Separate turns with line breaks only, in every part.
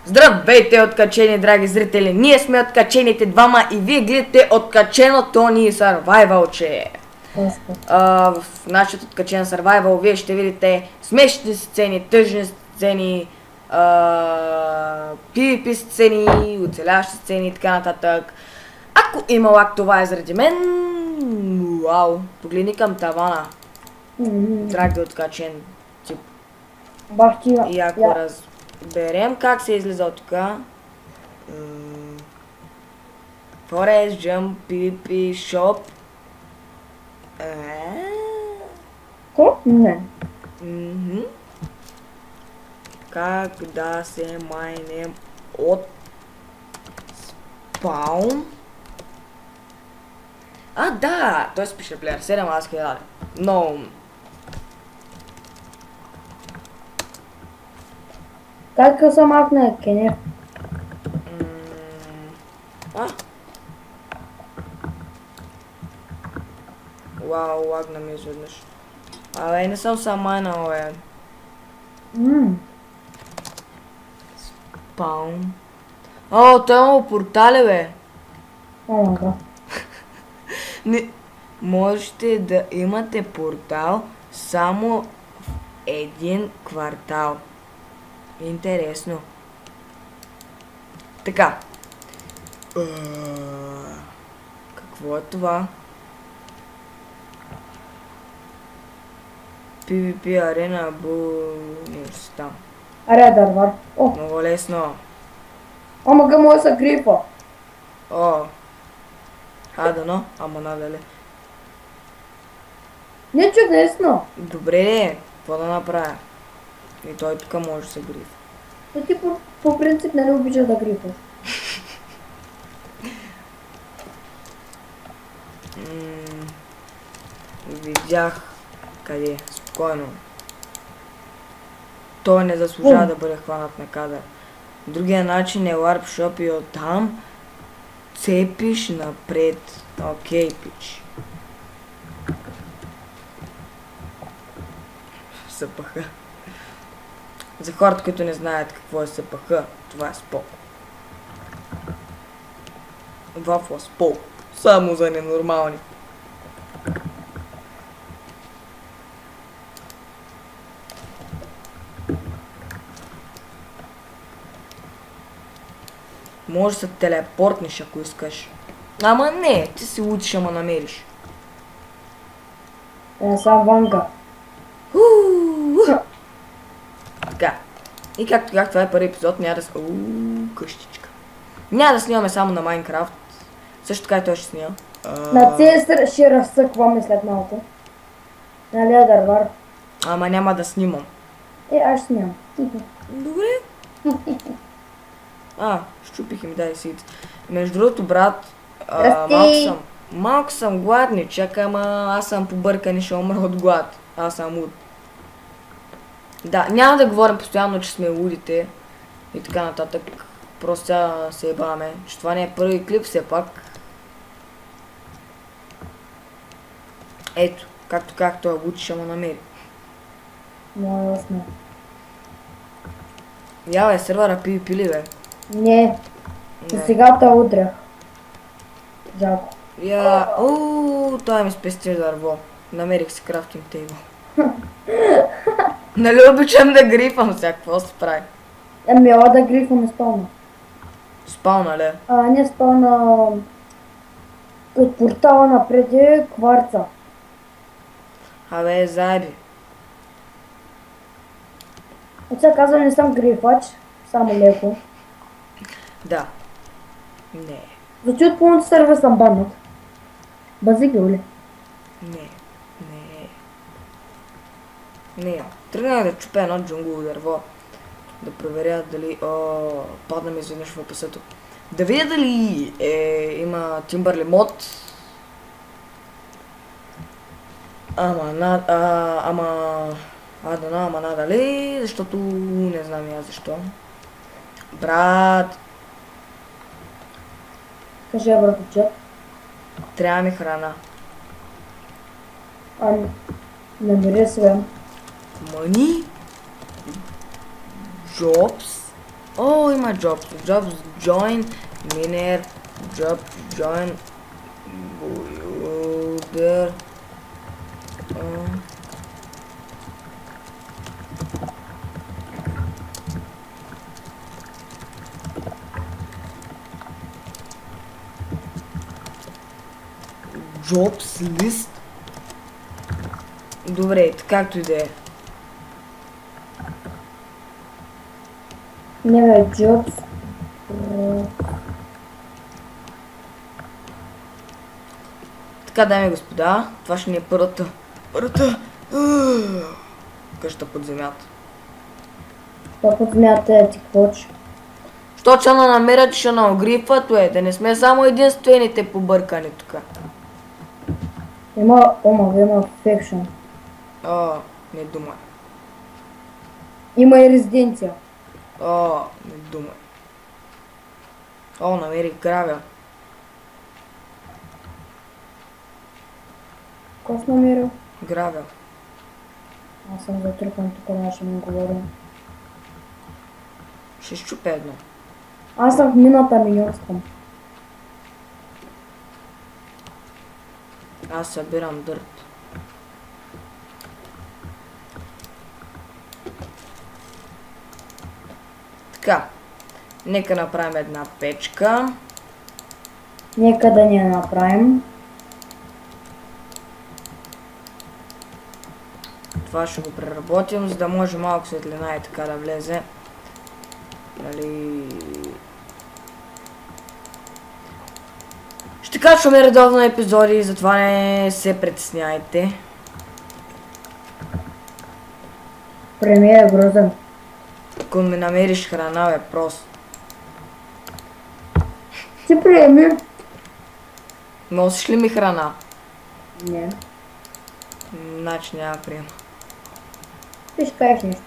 Здравейте, откачени, драги зрители! Ние сме откачените двама и вие гледате откаченото ни сървайвалче. В нашия откачен сървайвал вие ще видите смешни сцени, тъжни сцени, PvP сцени, оцеляващи сцени и така нататък. Ако има лак, това е заради мен. Вау! Погледни към тавана. Драги откачен тип. И ако разберем как се излиза от тук. Forest Jump, PvP Shop.
Не.
Как да се майнем от спаун? А, да! Той се пише плеер 7, аз ке даде. Но...
Как се махне, Кене?
Вау, лагна ми изведнъж. Абе, не съм сам майнал, бе. Спаун. О, той има портали, бе.
Да.
Не, можете да имате портал само в един квартал. Интересно. Така. Какво е това? PvP арена Буниверситет.
Аре, дървар.
Много лесно.
Ама га може са грипа.
Дано, ама надале.
Не чудесно.
Добре, какво да направя? И той тук може да се грифа.
Но ти по принцип не обичаш да грипаш.
Видях къде, спокойно. Той не заслужава да бъде хванат на кадър. Другия начин е Warp Shop и оттам цепиш напред. Окей, пич. СПХ. За хората, които не знаят какво е СПХ, това е спол. Вафла спол. Само за ненормални. Може да се телепортнеш, ако искаш. Ама не, ти си учиш, ама намериш.
Сам ванга.
Така. И както казах, това е първи епизод, няма да с... къщичка. Няма да снимаме само на Майнкрафт. Също така и той ще снима.
На Цестър ще разсъкваме след малко. Нали е дървар?
Ама няма да снимам.
Аз снимам.
Добре. Щупих им, дай си. Между другото, брат, малко съм гладничък, ама аз съм побъркан и ще умра от глад. Аз съм луд. Да, няма да говорим постоянно, че сме лудите и така нататък. Просто сега се ебаваме, че това не е първи клип все пак. Ето, както казах, той луд ще му намери.
Много ясно.
Я бе, сервера PvP ли бе?
Не. Сега те удрях. Жалко.
Той ми спести дърво. Намерих си крафтинг тейбъл. Нали обичам да грифам сега, какво се прави?
Ами ела да грифаме спална.
Спална ли?
Не спална... От портала напред е кварца.
Абе, заеби.
От сега казвам, не съм грифач, само леко.
Да. Не.
Зачи от пълната сервер съм баннат. Базигал ли?
Не. Тръгнах да чупя едно джунглово дърво. Да проверя дали... падна ми изведнъж в описато. Да видя дали има Timberly мод. Ама надали, защото не знам я защо. Брат.
Кажи, братовчет.
Трябва ми храна.
Намери свем.
Money? Jobs? О, има jobs. Jobs join miner. Job join builder. Jobs list. Добре, както и да е.
Не бе, Jobs.
Така, дами и господа, това ще ни е първата къща под земята.
Това под земята е ти квоч.
Що че на намерят, ще на огрифат, да не сме само единствените побъркани тук.
Има фекшн.
Не думай.
Има и резиденция.
Не думай. Намерих гравя.
Кой си намерил?
Гравя.
Аз съм затрупан тук, не ще ми говорим.
Ще щупя едно.
Аз съм в мината миньорскам.
Аз събирам дърт. Така. Нека направим една печка.
Нека да ни я направим.
Това ще го преработим, за да може малко светлина и така да влезе. Нали... Ще качваме редовно епизоди, затова не се притесняйте.
Премия е грозен.
Ако ми намериш храна, бе, просто.
Ти приеми.
Носиш ли ми храна?
Не.
Значи няма приема.
Ти ще кажеш нещо.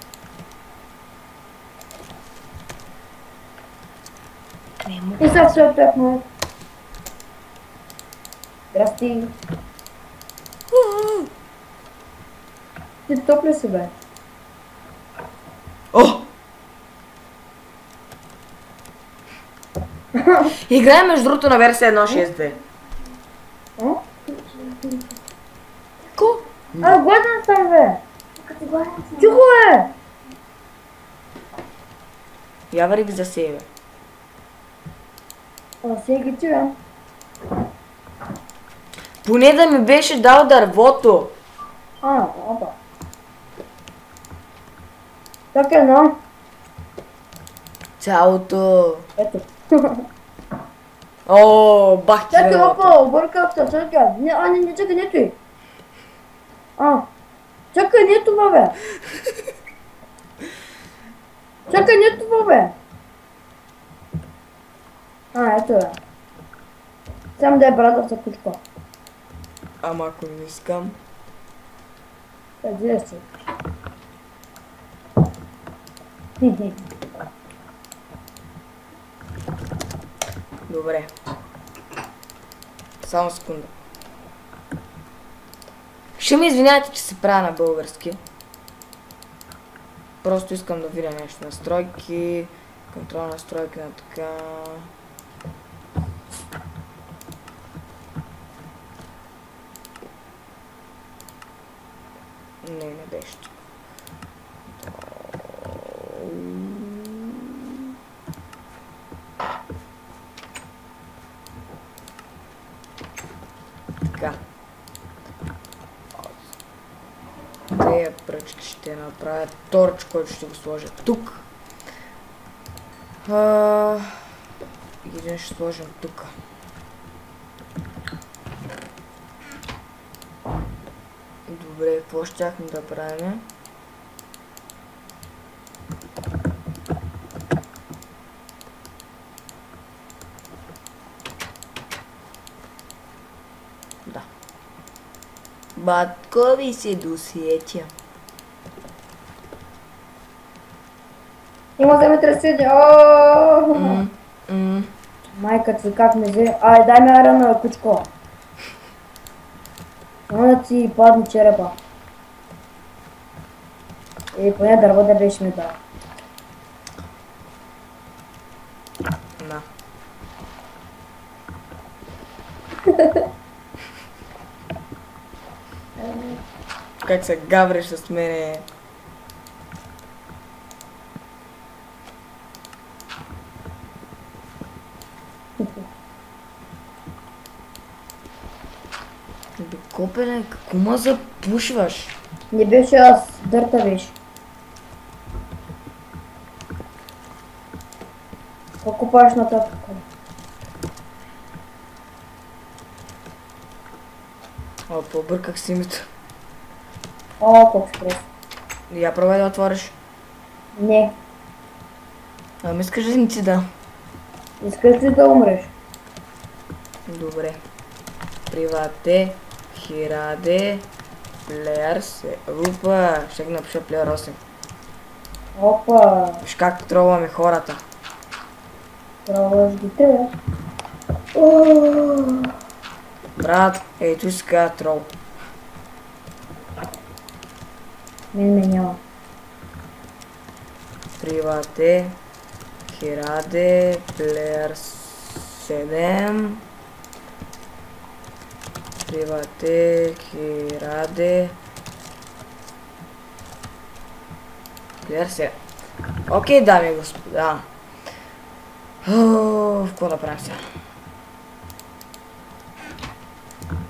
И сега се отпехна. Здрасти. Ти топли си, бе.
О! Играем между другото на версия 1.6.2. Ко?
Гладен съм, бе. Чухо, бе.
Я варих за себе.
Сега ги чуя.
Поне да ми беше дал дървото.
Опа. Чакай, но.
Цялото.
Ето.
Бах ти
Чакай,
дървото.
опа, обърках се, чакай. Не, чакай, не той. Чакай, не това, бе. Чакай, не това, бе. Ето, бе. Само да е брата за кучка.
Ама ако не искам.
Къде си?
Добре. Само секунда. Ще ми извиняйте, че се правя на български. Просто искам да видя нещо. Настройки. Контрол настройки на така. Не беше тук. Така. Тея пръчки ще направя торч, който ще го сложа тук. Един ще сложим тук. Добре, какво щяхме да правим? Да. Батко ви се досетя.
Има земетресение. Майка ти как ме взе. Дай ме арена, кучко. Няма да ти падне черепа. Поне дърво да беше ми дал.
На. Как се гавриш с мене? Бе, Копеле, какво ма запушваш?
Не беше аз, дърта беше. Колко паш нататък?
О, побърках си името.
О, колко стрес.
Я пробвай да отвориш.
Не,
Ами искаш ли ми ти да?
искаш ли да умреш?
Добре. Привате, хираде, плеер се. Опа, ще ги напиша плеер 8.
Опа,
Виж как тролваме хората.
трябва да ги трябва.
Брат, ето си каза трол.
Мен ме няма.
Привате, хираде, плеер 7. Привате, хираде, плеер 7. Окей, дами и господа. Какво да правим сега?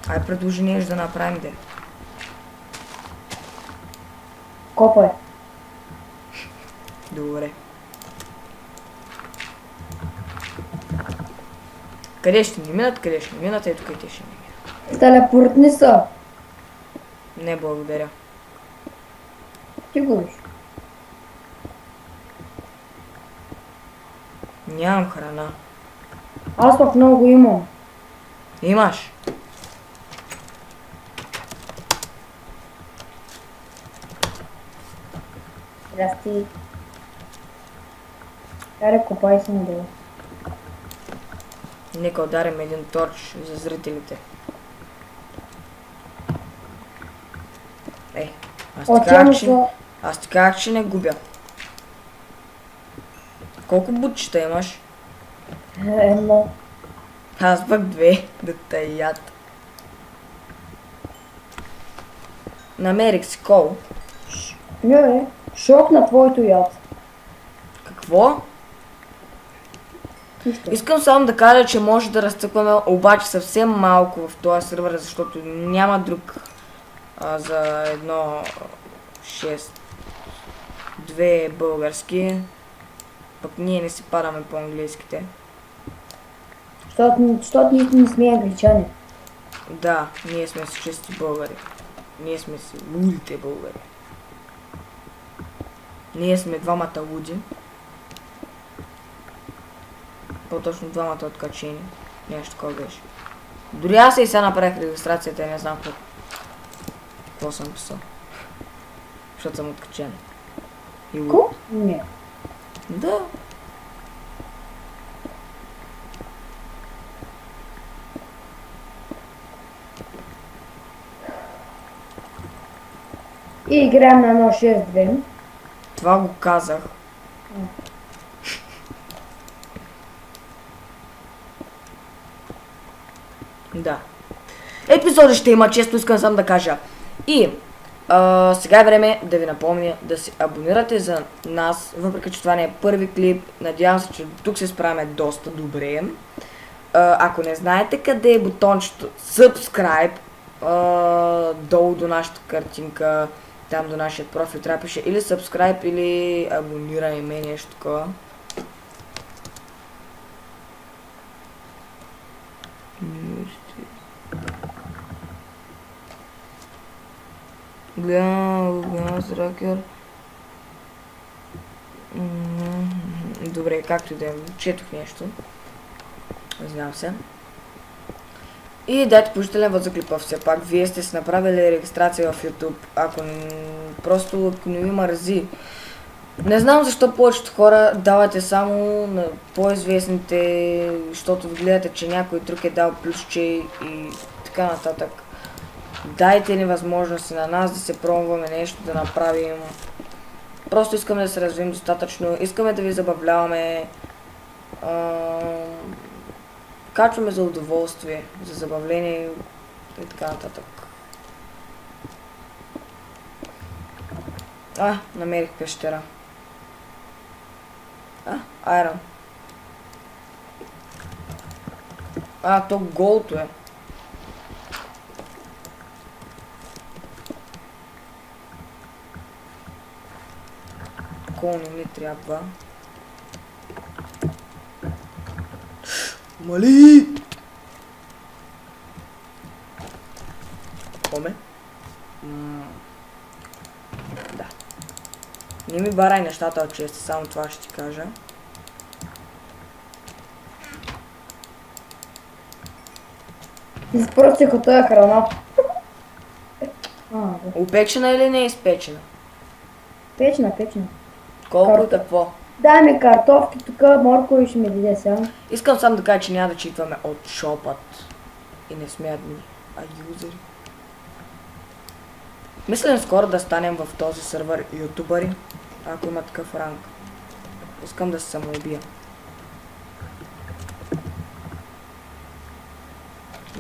Ай, предложение да направим де.
Копай.
Добре. Къде ще ни минат, къде ще ни минат, ето къде ще ни минат.
Телепортни са.
Не благодаря.
Ти го виж.
Нямам храна.
Аз пък много имам.
Имаш.
Здрасти. Аре, копай си надолу.
Нека ударим един торч за зрителите. Аз ти казах, че не губя. Колко бутчета имаш?
Едно.
Аз пък 2, да те яд. Намерих си кол.
Не, шок на твоето яд.
Какво?
Нищо.
Искам само да кажа, че може да разцъкваме обаче съвсем малко в този сервер, защото няма друг за 1.6. 2 български. Пък ние не си падаме по английските.
Защото ние не сме англичани.
Да, ние сме си чисти българи. Ние сме си лудите българи. Ние сме двамата луди. По-точно двамата откачени. Нещо такова беше. Дори аз и сега направих регистрацията и не знам какво съм писал. Защото съм откачен. И луд.
Ко? Не.
Да.
И играем на 1.6.2.
Това го казах. Да. Епизоди ще има, често искам сам да кажа. И сега е време да ви напомня да се абонирате за нас, въпреки че това не е първи клип. Надявам се, че тук се справяме доста добре. Ако не знаете къде е бутончето Subscribe, долу до нашата картинка, там до нашия профил трябва да пише или Subscribe, или абонирай ме, нещо такова. Гледам с ракер. Добре, както и да е, четох нещо. Знам се. И дайте положителен вот за клипа все пак. Вие сте си направили регистрация в YouTube. Ако не ви мързи. Не знам защо повечето хора давате само на по-известните, защото гледате, че някой друг е дал плюсче и така нататък. Дайте ни възможности на нас да се пробваме нещо да направим. Просто искаме да се развием достатъчно, искаме да ви забавляваме. Качваме за удоволствие, за забавление и така нататък. Намерих пещера. Айрон. То голто е. Кол не ми трябва. Мали! Коме? Да. Не ми барай нещата от честа, само това ще ти кажа.
Изпростих от този храна.
Упечена или не е изпечена?
Печна.
Колко и какво?
Дай ми картофки, тук моркови ще ми даде сега.
Искам само да кажа, че няма да читваме от шопът. И не сме админи, а юзери. Мислям скоро да станем в този сервер ютубъри, ако има такъв ранг. Искам да се самоубия.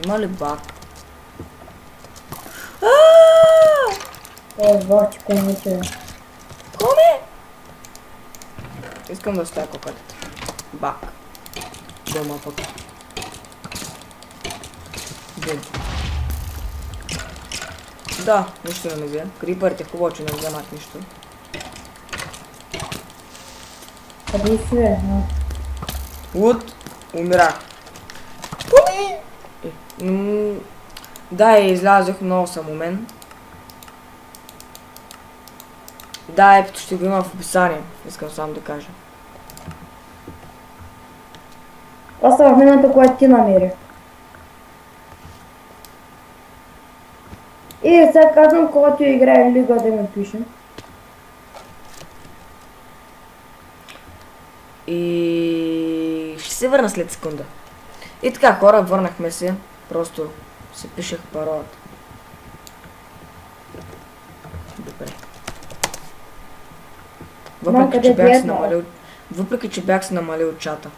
Има ли баг?
Вовчико, не чуя.
Коме? Искам да стоя коката. Баг. Дома пък. Бум. Да, нищо не ме взе. Крипърите хубаво, че не вземат нищо.
Къде си бе?
Луд. Умирах. Да, излязох, много съм умен. Да, епито ще го има в описание. Искам само да кажа.
Това са в миналото, което ти намери. И сега казвам, когато играе лига да ми пише.
И ще се върна след секунда. И така, хора, върнахме се. Просто се пишех паролата. Добре. Въпреки, че бях си намалил чата.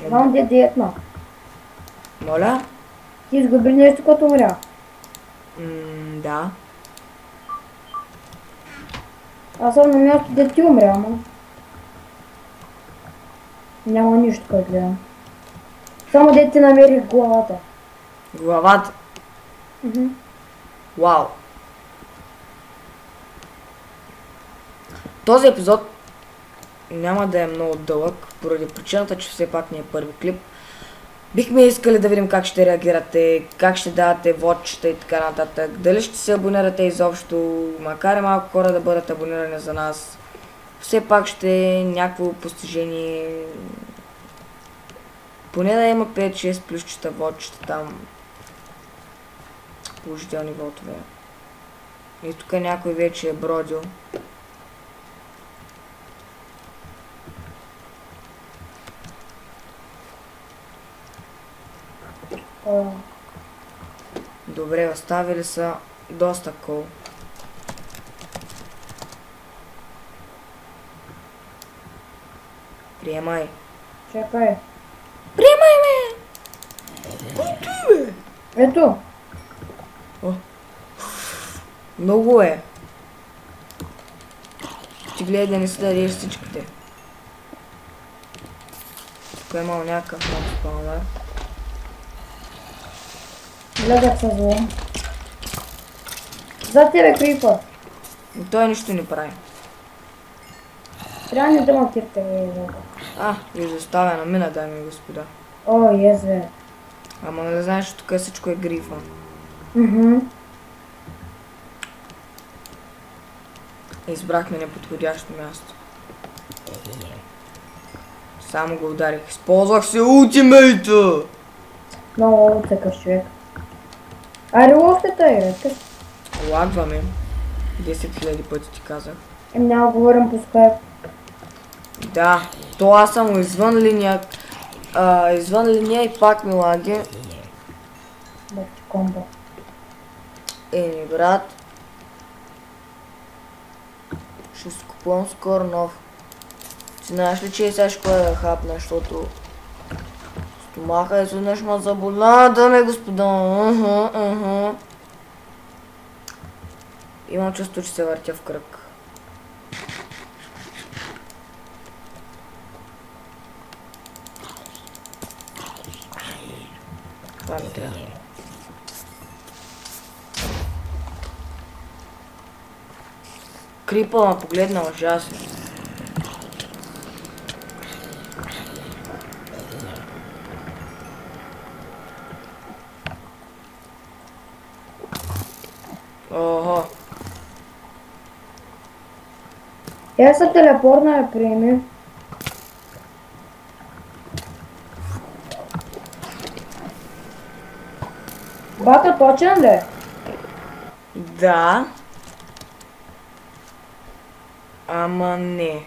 Знам де диетна.
Моля?
Ти изгуби нещо, като умря.
Да.
Аз съм на място, де ти умря, ама. Няма нищо, който гледам. Само де ти намерих главата.
Главата? Вау. Този епизод няма да е много дълъг, поради причината, че все пак не е първи клип. Бихме искали да видим как ще реагирате, как ще давате вотчета и така нататък. Дали ще се абонирате изобщо, макар и малко хора да бъдат абонирани за нас. Все пак ще е някакво постижение. Поне да има 5-6 плюсчета, вотчета там. Положителни вотове. И тук някой вече е бродил. Добре, оставили са доста кол. Приемай.
Чакай.
Приемай ме! Кой ти бе?
Ето.
Много е. Ти гледай да не се дадеш всичките. Тук е имал някакъв нов спаунър.
Гледах се зло. За тебе, крипър.
Но той нищо не прави.
Трябва не да ма кирте,
Изоставена мина, дами и господа.
О, езве.
Ама не знаеш, че тук всичко е грифа. Избрахме неподходящо място. Само го ударих. Използвах се ултимейта!
Много такъв човек. Айде още тъй,
Лагваме. 10 000 пъти ти казах.
Няма говорим по скайп.
Да, то аз съм извън линия. Извън линия и пак ми лаги.
Бах ти комбо.
Брат. Ще си купувам скоро нов Знаеш ли, че сега ще да хапна, защото стомаха изведнъж ма заболя, даме господа. Имам чувство, че се въртя в кръг. Това ми трябва. Крипа ма погледна ужасно. Ого.
Я се телепортна да приеми. Бата точен ли?
Да. Ама не.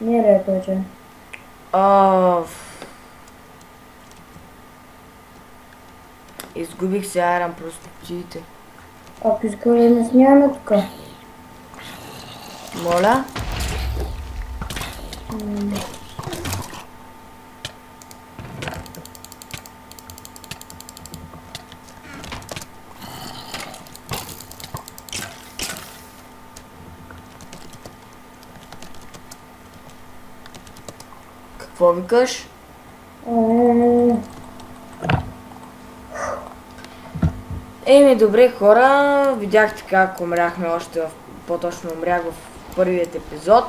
Не ли е точен?
Изгубих се Айран простотиите.
Ако иска да не снимаме тук.
Моля? Какво викаш? Еми, добре хора, видяхте как умряхме още по-точно умрях в първият епизод.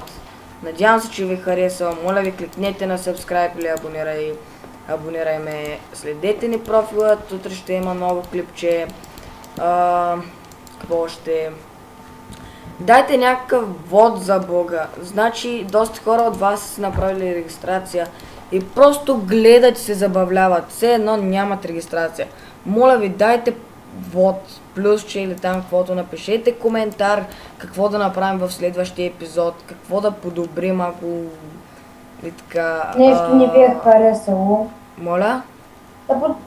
Надявам се, че ви харесва. Моля ви, кликнете на subscribe или абонирай ме. Следете ни профилът, утре ще има ново клипче. Какво още? Дайте някакъв вод за Бога. Значи, доста хора от вас са направили регистрация и просто гледат и се забавляват. Все едно нямат регистрация. Моля ви, дайте вод, плюсче или там каквото, напишете коментар, какво да направим в следващия епизод, какво да подобрим, ако и така...
Нещо не ви е харесало.
Моля?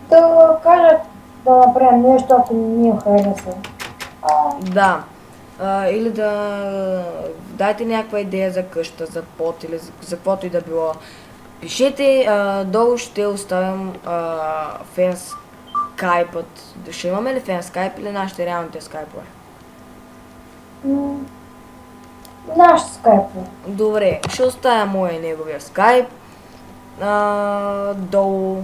Да кажа да направим нещо, ако не ни е харесало.
Да. Или да дайте някаква идея за къща, за пот или за каквото и да било. Пишете, долу ще оставям фен скайпът. Ще имаме ли фен скайп или нашите реалните скайпове?
Наш скайпове.
Добре, ще оставя моя и неговия скайп. Долу.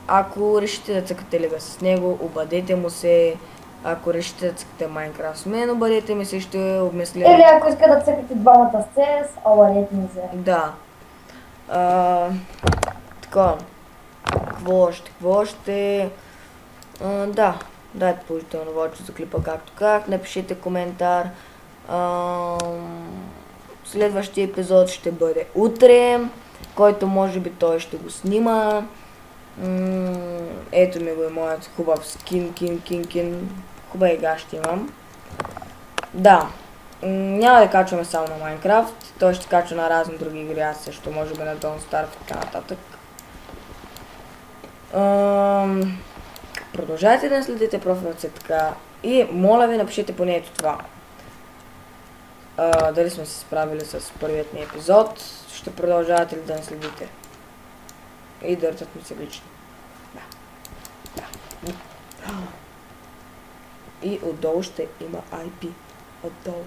Ако решите да цъкате лига с него, обадете му се. Ако решите да цъкате Майнкрафт с мен, обадете ми се, ще обмисля.
Или ако иска да цъкате двамата с CS, обадете ми се.
Да. Така. Какво още? Да. Дайте положително воче за клипа, както как. Напишете коментар. Следващия епизод ще бъде утре, който може би той ще го снима. Ето ми го е моят хубав скин, кин. Хубави гащи имам. Да. Няма да качваме само на Майнкрафт. Той ще качва на разни други игри, аз също може би на Don't Starve и така нататък. Продължайте да следите профилът си така. И моля ви, напишете поне ето това. Дали сме се справили с първият ни епизод. Ще продължавате ли да не следите? И дъртат ми се лично. Да. И отдолу ще има IP. Отдолу.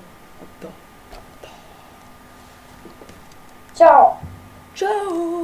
Чао!
Чао!